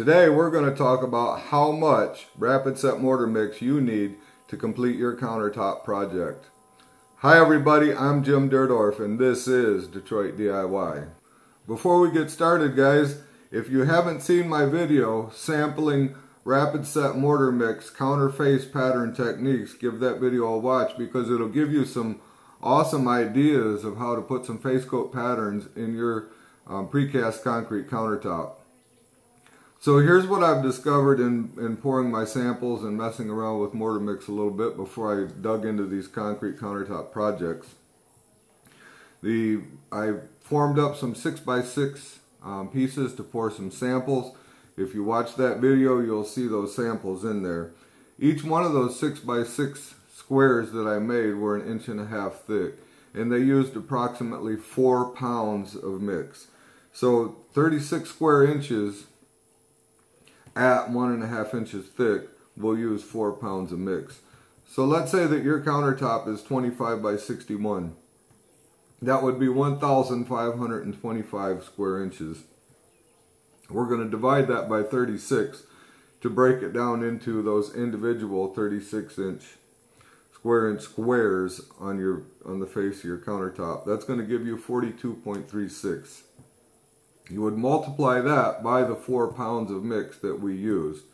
Today we're going to talk about how much Rapid Set Mortar mix you need to complete your countertop project. Hi everybody, I'm Jim Durdorf and this is Detroit DIY. Before we get started guys, if you haven't seen my video sampling Rapid Set Mortar mix counterface pattern techniques, give that video a watch because it'll give you some awesome ideas of how to put some face coat patterns in your precast concrete countertop. So here's what I've discovered in pouring my samples and messing around with mortar mix a little bit before I dug into these concrete countertop projects. I formed up some 6x6 pieces to pour some samples. If you watch that video, you'll see those samples in there. Each one of those 6x6 squares that I made were 1.5 inches thick, and they used approximately 4 pounds of mix. So 36 square inches at 1.5 inches thick will use 4 pounds of mix. So let's say that your countertop is 25 by 61. That would be 1,525 square inches. We're going to divide that by 36 to break it down into those individual 36-inch squares on the face of your countertop. That's going to give you 42.36. You would multiply that by the 4 pounds of mix that we used,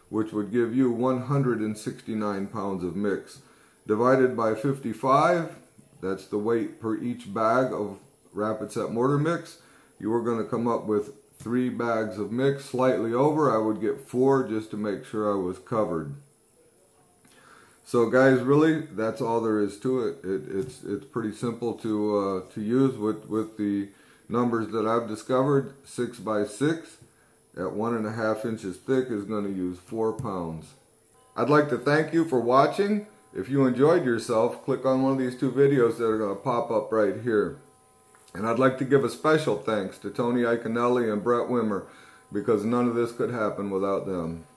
which would give you 169 pounds of mix. Divided by 55, that's the weight per each bag of Rapid Set Mortar mix. You are going to come up with 3 bags of mix, slightly over. I would get 4 just to make sure I was covered. So guys, really, that's all there is to it. It's pretty simple to use with the numbers that I've discovered. 6x6 at 1.5 inches thick is going to use 4 pounds. I'd like to thank you for watching. If you enjoyed yourself, click on one of these 2 videos that are going to pop up right here. And I'd like to give a special thanks to Tony Iconelli and Brett Wimmer because none of this could happen without them.